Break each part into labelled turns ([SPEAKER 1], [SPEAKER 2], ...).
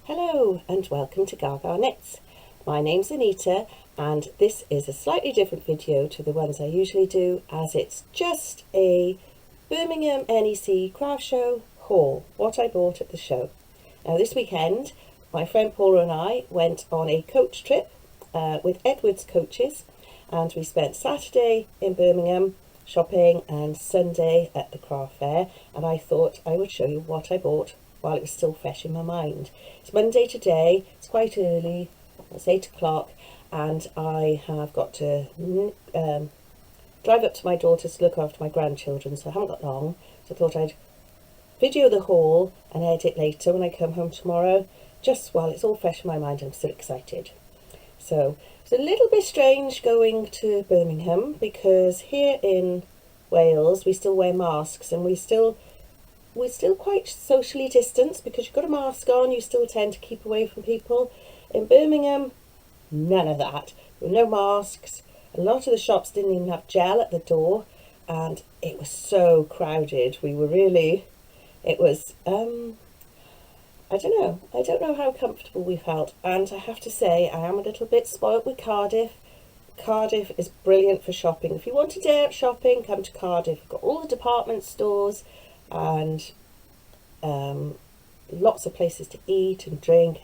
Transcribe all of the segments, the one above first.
[SPEAKER 1] Hello and welcome to Gaga Knits. My name's Anita and this is a slightly different video to the ones I usually do, as it's just a Birmingham NEC craft show haul, what I bought at the show. Now this weekend my friend Paula and I went on a coach trip with Edwards Coaches, and we spent Saturday in Birmingham shopping and Sunday at the craft fair, and I thought I would show you what I bought while it was still fresh in my mind. It's Monday today, it's quite early, it's 8 o'clock, and I have got to drive up to my daughter's to look after my grandchildren, so I haven't got long, so I thought I'd video the haul and edit later when I come home tomorrow, just while it's all fresh in my mind. I'm still excited. So it's a little bit strange going to Birmingham because here in Wales we still wear masks, and we're still quite socially distanced because you've got a mask on, you still tend to keep away from people. In Birmingham, none of that. There were no masks. A lot of the shops didn't even have gel at the door, and it was so crowded. It was I don't know how comfortable we felt, and I have to say I am a little bit spoilt with Cardiff. Cardiff is brilliant for shopping. If you want a day out shopping, come to Cardiff. We've got all the department stores and lots of places to eat and drink,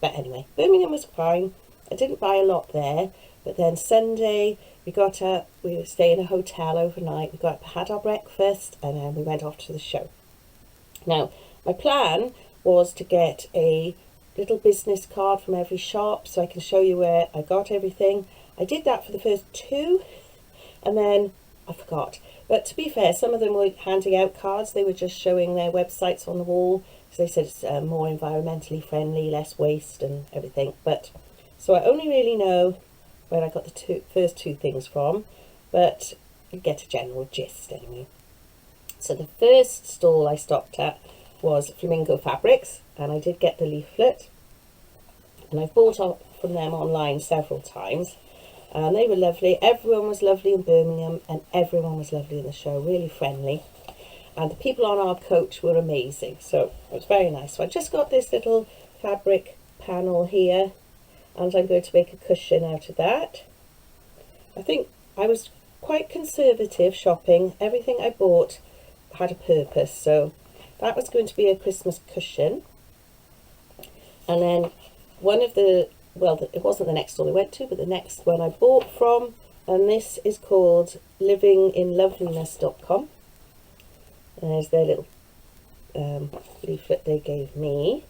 [SPEAKER 1] but anyway, Birmingham was fine. I didn't buy a lot there, but then Sunday we were staying in a hotel overnight. We had our breakfast, and then we went off to the show. Now my plan was to get a little business card from every shop so I can show you where I got everything. I did that for the first two, and then I forgot. But to be fair, some of them were handing out cards. They were just showing their websites on the wall, because they said it's more environmentally friendly, less waste and everything. So I only really know where I got the first two things from, but you get a general gist anyway. So the first stall I stopped at was Flamingo Fabrics, and I did get the leaflet, and I've bought from them online several times, and they were lovely. Everyone was lovely in Birmingham, and everyone was lovely in the show, really friendly, and the people on our coach were amazing, so it was very nice. So I just got this little fabric panel here, and I'm going to make a cushion out of that. I think I was quite conservative shopping. Everything I bought had a purpose, so that was going to be a Christmas cushion. And then it wasn't the next stall I went to, but the next one I bought from, and this is called livinginloveliness.com. There's their little leaflet they gave me,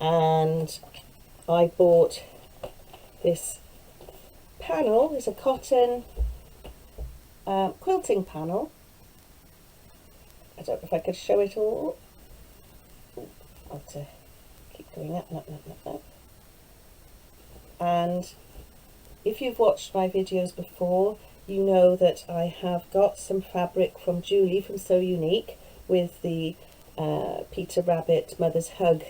[SPEAKER 1] and I bought this panel. It's a cotton quilting panel. I don't know if I could show it all. I'll have to keep going up. And if you've watched my videos before, you know that I have got some fabric from Julie from So Unique with the Peter Rabbit Mother's Hug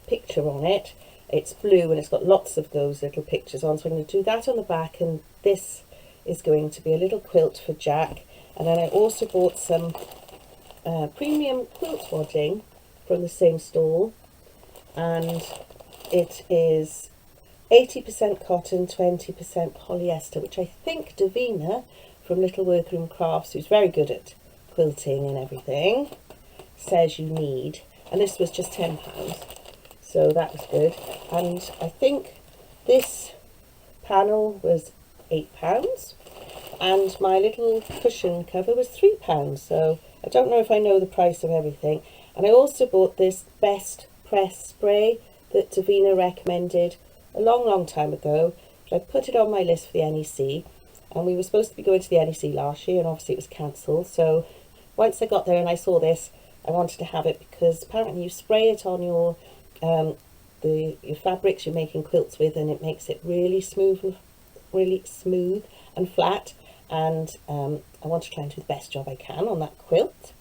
[SPEAKER 1] picture on it. It's blue and it's got lots of those little pictures on, so I'm going to do that on the back, and this is going to be a little quilt for Jack. And then I also bought some premium quilt wadding from the same stall, and it is 80% cotton, 20% polyester, which I think Davina from Little Workroom Crafts, who's very good at quilting and everything, says you need. And this was just £10, so that was good. And I think this panel was £8. And my little cushion cover was £3, so I don't know if I know the price of everything. And I also bought this Best Press spray that Davina recommended a long time ago. I put it on my list for the NEC, and we were supposed to be going to the NEC last year, and obviously it was cancelled. So once I got there and I saw this, I wanted to have it, because apparently you spray it on your fabrics you're making quilts with, and it makes it really smooth and flat. And I want to try and do the best job I can on that quilt.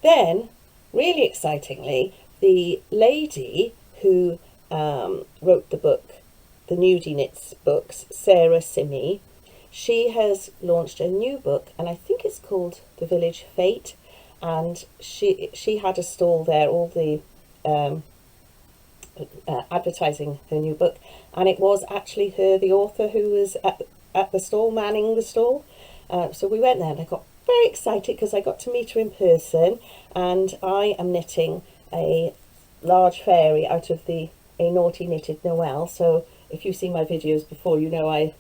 [SPEAKER 1] Then, really excitingly, the lady who wrote the book, the Nudie Knits books, Sarah Simi, she has launched a new book, and I think it's called The Village Fate, and she had a stall there, all the advertising her new book, and it was actually her, the author, who was at the stall, manning the stall. So we went there and I got very excited because I got to meet her in person, and I am knitting a large fairy out of a Naughty Knitted Noel. So if you've seen my videos before, you know I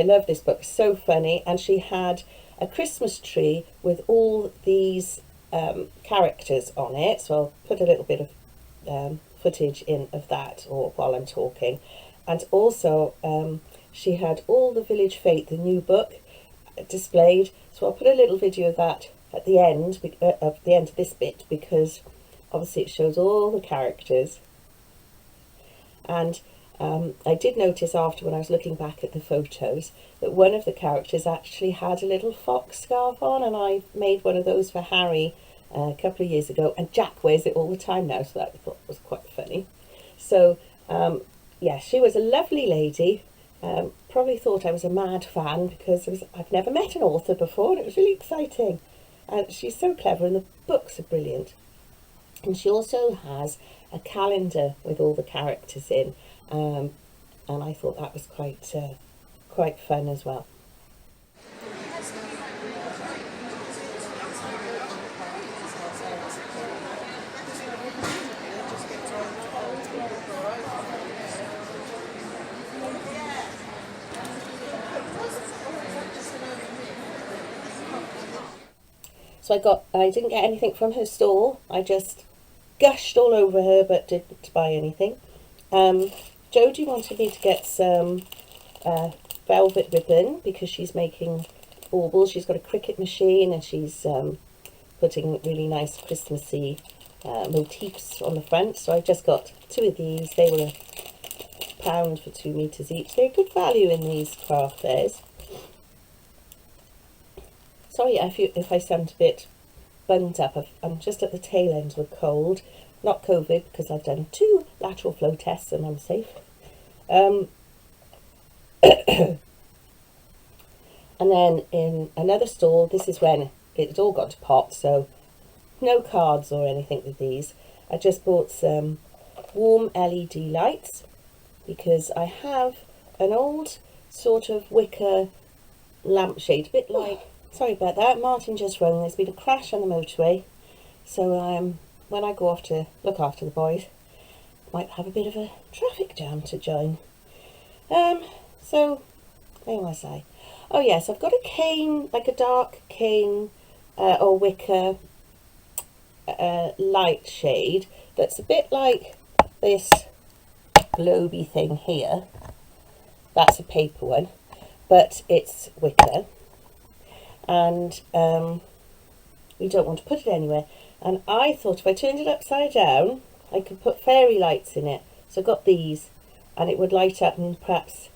[SPEAKER 1] love this book, so funny. And she had a Christmas tree with all these characters on it, so I'll put a little bit of footage in of that or while I'm talking. And also she had all the Village Fate, the new book, displayed, so I'll put a little video of that at the end of this bit, because obviously it shows all the characters. And I did notice after, when I was looking back at the photos, that one of the characters actually had a little fox scarf on, and I made one of those for Harry a couple of years ago, and Jack wears it all the time now, so that I thought was quite funny. So yeah, she was a lovely lady. Probably thought I was a mad fan because I've never met an author before, and it was really exciting. And she's so clever, and the books are brilliant. And she also has a calendar with all the characters in, and I thought that was quite fun as well. So I didn't get anything from her stall. I just gushed all over her, but didn't buy anything. Jodie wanted me to get some velvet ribbon because she's making baubles. She's got a Cricut machine, and she's putting really nice Christmassy motifs on the front. So I've just got 2 of these. They were £1 for 2 meters each. They're good value in these craft fairs. Sorry if I sound a bit bunged up. I'm just at the tail end with cold, not COVID, because I've done 2 lateral flow tests and I'm safe. And then in another stall, this is when it's all got to pot, so no cards or anything with these. I just bought some warm LED lights because I have an old sort of wicker lampshade, a bit like... Sorry about that, Martin just rang. There's been a crash on the motorway, so when I go off to look after the boys, might have a bit of a traffic jam to join. So where was I? Oh yes, I've got a cane, like a dark cane or wicker light shade that's a bit like this globy thing here. That's a paper one, but it's wicker. And we don't want to put it anywhere. And I thought if I turned it upside down, I could put fairy lights in it. So I got these, and it would light up, and perhaps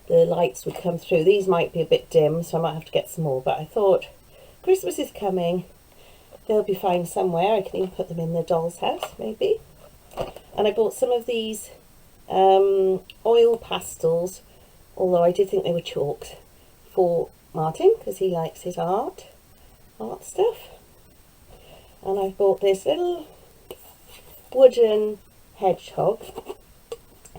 [SPEAKER 1] the lights would come through. These might be a bit dim, so I might have to get some more. But I thought, Christmas is coming. They'll be fine somewhere. I can even put them in the doll's house, maybe. And I bought some of these oil pastels, although I did think they were chalked, for Martin, because he likes his art stuff. And I've bought this little wooden hedgehog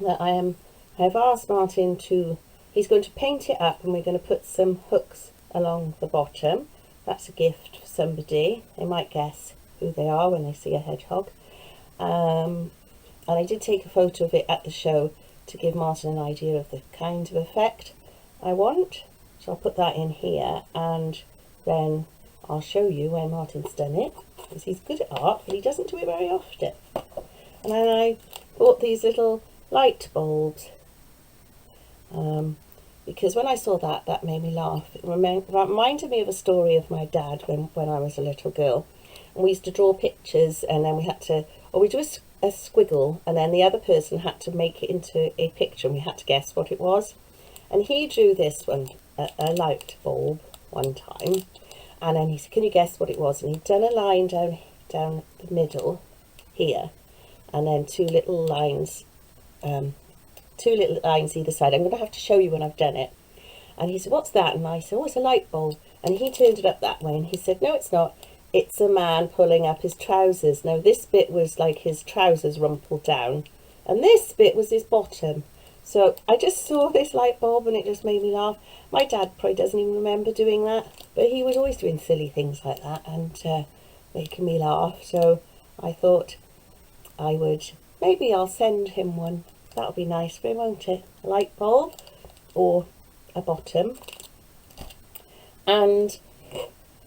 [SPEAKER 1] that I've asked Martin to, he's going to paint it up, and we're going to put some hooks along the bottom. That's a gift for somebody. They might guess who they are when they see a hedgehog. And I did take a photo of it at the show to give Martin an idea of the kind of effect I want. So I'll put that in here, and then I'll show you when Martin's done it, because he's good at art, but he doesn't do it very often. And then I bought these little light bulbs, because when I saw that made me laugh. It reminded me of a story of my dad when I was a little girl. And we used to draw pictures, and then we had to, or we do a squiggle, and then the other person had to make it into a picture, and we had to guess what it was. And he drew this one, a light bulb, one time, and then he said, can you guess what it was? And he'd done a line down the middle here, and then 2 little lines either side. I'm going to have to show you when I've done it. And he said, what's that? And I said, oh, it's a light bulb. And he turned it up that way, and he said, no, it's not. it's a man pulling up his trousers. Now this bit was like his trousers rumpled down, and this bit was his bottom. So I just saw this light bulb and it just made me laugh. My dad probably doesn't even remember doing that, but he was always doing silly things like that and making me laugh. So I thought maybe I'll send him one. That'll be nice for him, won't it? A light bulb or a bottom. And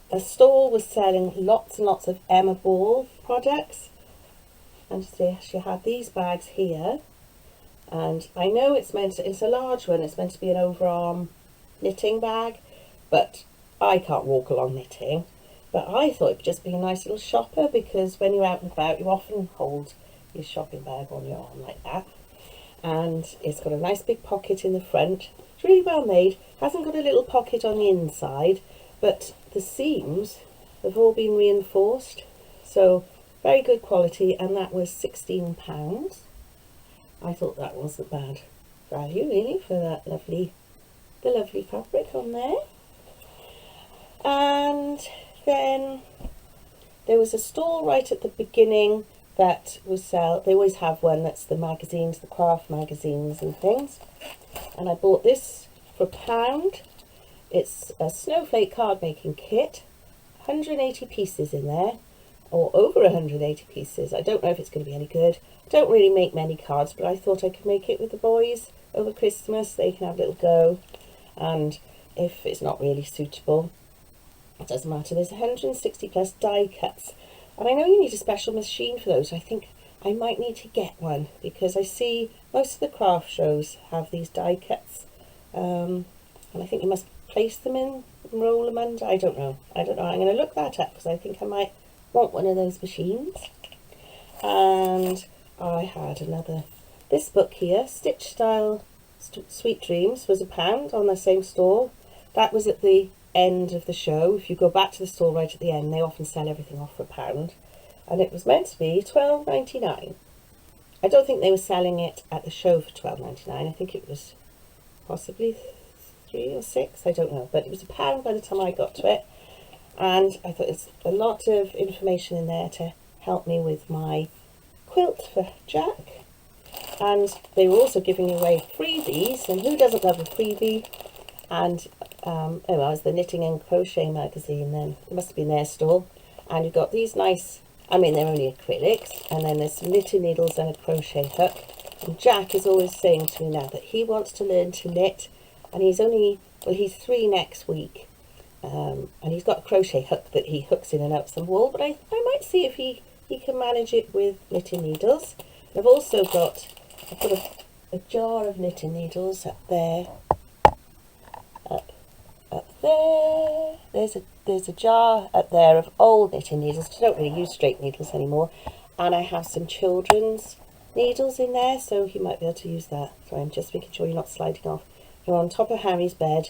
[SPEAKER 1] a stall was selling lots and lots of Emma Ball products. And she had these bags here. And I know it's a large one, it's meant to be an overarm knitting bag, but I can't walk along knitting. But I thought it would just be a nice little shopper, because when you're out and about, you often hold your shopping bag on your arm like that. And it's got a nice big pocket in the front. It's really well made. Hasn't got a little pocket on the inside, but the seams have all been reinforced. So very good quality, and that was £16. I thought that wasn't bad value really for that lovely fabric on there. And then there was a stall right at the beginning that was they always have one that's the magazines, the craft magazines and things. And I bought this for £1. It's a snowflake card making kit, 180 pieces in there, or over 180 pieces. I don't know if it's going to be any good. I don't really make many cards, but I thought I could make it with the boys over Christmas. They can have a little go, and if it's not really suitable, it doesn't matter. There's 160 plus die cuts, and I know you need a special machine for those. I think I might need to get one, because I see most of the craft shows have these die cuts, and I think you must place them in and roll them under. I don't know. I'm going to look that up, because I think I might want one of those machines. And I had this book here, Stitch Style Sweet Dreams, was £1 on the same stall. That was at the end of the show. If you go back to the stall right at the end, they often sell everything off for £1, and it was meant to be £12.99. I don't think they were selling it at the show for £12.99. I think it was possibly £3 or £6, I don't know, but it was £1 by the time I got to it. And I thought there's a lot of information in there to help me with my quilt for Jack. And they were also giving away freebies, and who doesn't love a freebie? And it was the Knitting and Crochet magazine then. It must have been their stall. And you've got these nice, they're only acrylics, and then there's some knitting needles and a crochet hook. And Jack is always saying to me now that he wants to learn to knit, and he's 3 next week. And he's got a crochet hook that he hooks in and out some wool, but I might see if he can manage it with knitting needles. And I've got a jar of knitting needles up there. Up there. There's a jar up there of old knitting needles. I don't really use straight needles anymore. And I have some children's needles in there, so he might be able to use that. So I'm just making sure you're not sliding off. You're on top of Harry's bed,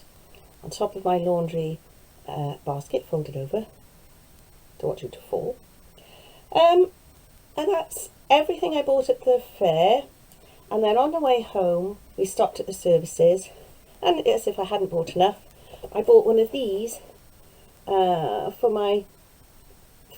[SPEAKER 1] on top of my laundry basket folded over. Don't want you to fall. And that's everything I bought at the fair. And then on the way home, we stopped at the services, and as if I hadn't bought enough, I bought one of these for my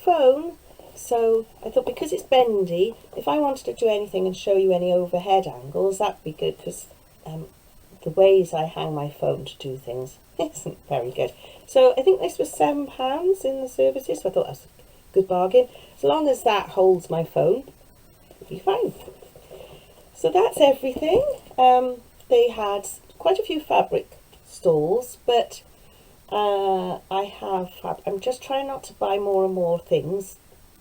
[SPEAKER 1] phone. So I thought, because it's bendy, if I wanted to do anything and show you any overhead angles, that'd be good, because the ways I hang my phone to do things isn't very good. So I think this was £7 in the services, so I thought that was a good bargain. As long as that holds my phone, it'll be fine. So that's everything. They had quite a few fabric stalls, but I'm just trying not to buy more and more things,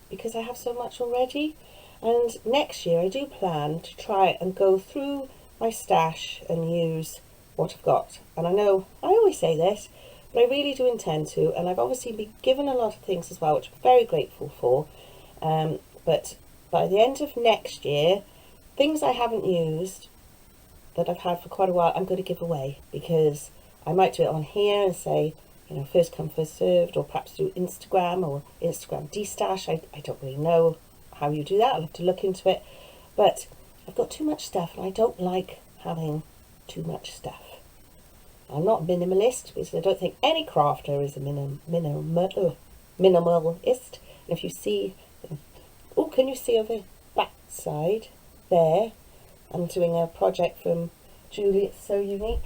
[SPEAKER 1] because I have so much already. And next year I do plan to try and go through my stash and use what I've got. And I know I always say this, but I really do intend to, and I've obviously been given a lot of things as well, which I'm very grateful for. But by the end of next year, things I haven't used that I've had for quite a while, I'm going to give away, because I might do it on here and say, first come, first served, or perhaps through Instagram or Instagram destash. I don't really know how you do that. I'll have to look into it. But I've got too much stuff, and I don't like having too much stuff. I'm not a minimalist, because I don't think any crafter is a minimalist. And if you see, oh, can you see over that side there? I'm doing a project from Julie, It's So Unique.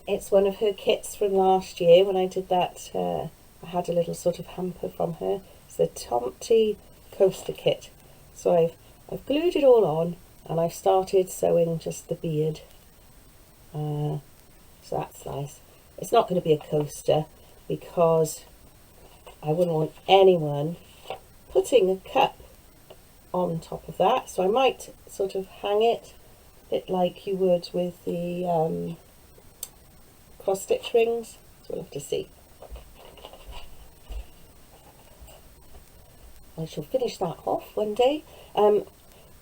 [SPEAKER 1] It's one of her kits from last year when I did that. I had a little sort of hamper from her. It's the Tomty coaster kit. So I've glued it all on, and I've started sewing just the beard. So that's nice. It's not going to be a coaster because I wouldn't want anyone putting a cup on top of that. So I might sort of hang it a bit like you would with the cross stitch rings. So we'll have to see. I shall finish that off one day.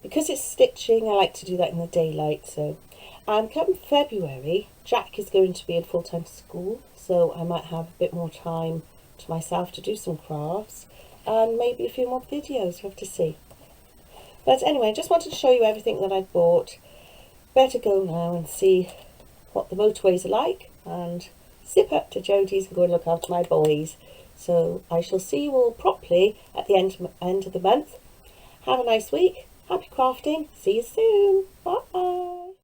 [SPEAKER 1] Because it's stitching, I like to do that in the daylight. So, and come February, Jack is going to be in full-time school, so I might have a bit more time to myself to do some crafts and maybe a few more videos. We'll have to see. But anyway, I just wanted to show you everything that I bought. Better go now and see what the motorways are like and zip up to Jodie's and go and look after my boys. So I shall see you all properly at the end of the month. Have a nice week. Happy crafting. See you soon. Bye.